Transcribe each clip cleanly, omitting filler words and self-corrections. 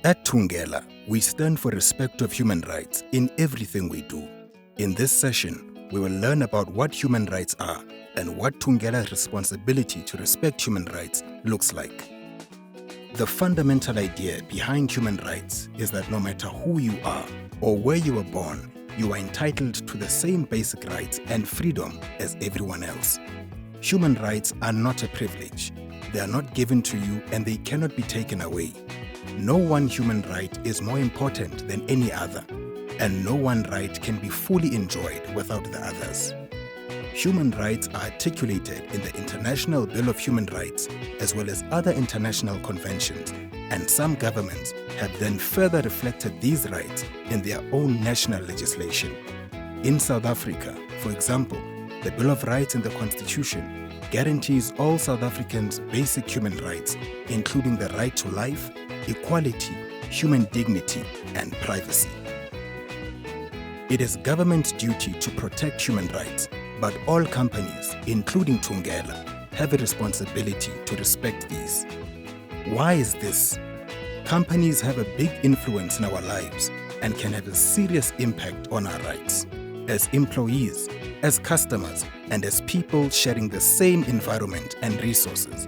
At Thungela, we stand for respect of human rights in everything we do. In this session, we will learn about what human rights are and what Thungela's responsibility to respect human rights looks like. The fundamental idea behind human rights is that no matter who you are or where you were born, you are entitled to the same basic rights and freedom as everyone else. Human rights are not a privilege. They are not given to you and they cannot be taken away. No one human right is more important than any other, and no one right can be fully enjoyed without the others. Human rights are articulated in the International Bill of Human Rights as well as other international conventions, and some governments have then further reflected these rights in their own national legislation. In South Africa, for example, the Bill of Rights in the Constitution guarantees all South Africans basic human rights, including the right to life, equality, human dignity, and privacy. It is government's duty to protect human rights, but all companies, including Thungela, have a responsibility to respect these. Why is this? Companies have a big influence in our lives and can have a serious impact on our rights. As employees, as customers, and as people sharing the same environment and resources.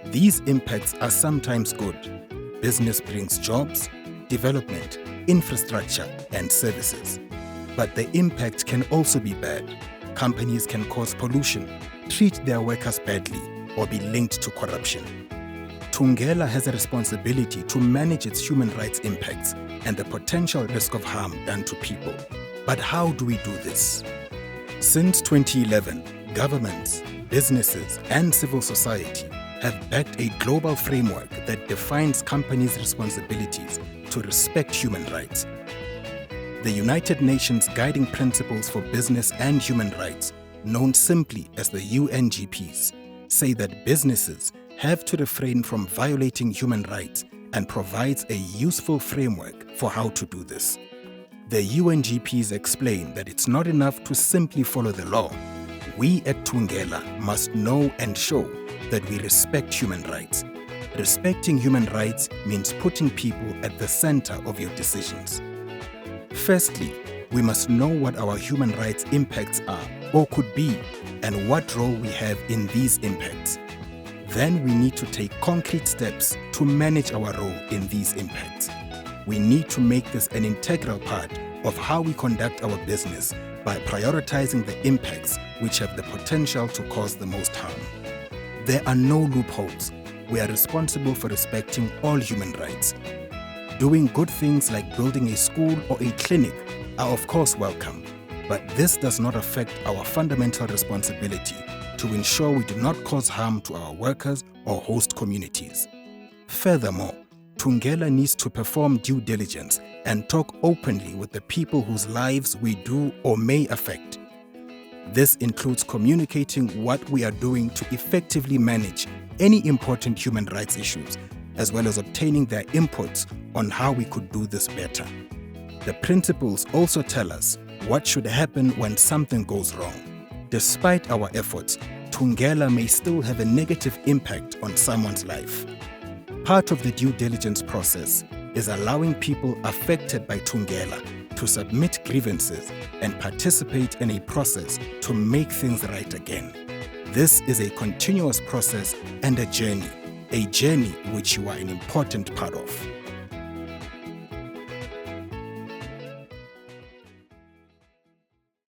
These impacts are sometimes good. Business brings jobs, development, infrastructure, and services. But the impact can also be bad. Companies can cause pollution, treat their workers badly, or be linked to corruption. Thungela has a responsibility to manage its human rights impacts and the potential risk of harm done to people. But how do we do this? Since 2011, governments, businesses, and civil society have backed a global framework that defines companies' responsibilities to respect human rights. The United Nations Guiding Principles for Business and Human Rights, known simply as the UNGPs, say that businesses have to refrain from violating human rights and provides a useful framework for how to do this. The UNGPs explain that it's not enough to simply follow the law. We at Thungela must know and show that we respect human rights. Respecting human rights means putting people at the center of your decisions. Firstly, we must know what our human rights impacts are or could be and what role we have in these impacts. Then we need to take concrete steps to manage our role in these impacts. We need to make this an integral part of how we conduct our business by prioritizing the impacts which have the potential to cause the most harm. There are no loopholes. We are responsible for respecting all human rights. Doing good things like building a school or a clinic are of course welcome, but this does not affect our fundamental responsibility to ensure we do not cause harm to our workers or host communities. Furthermore, Thungela needs to perform due diligence and talk openly with the people whose lives we do or may affect. This includes communicating what we are doing to effectively manage any important human rights issues, as well as obtaining their inputs on how we could do this better. The principles also tell us what should happen when something goes wrong. Despite our efforts, Thungela may still have a negative impact on someone's life. Part of the due diligence process is allowing people affected by Thungela to submit grievances and participate in a process to make things right again. This is a continuous process and a journey which you are an important part of.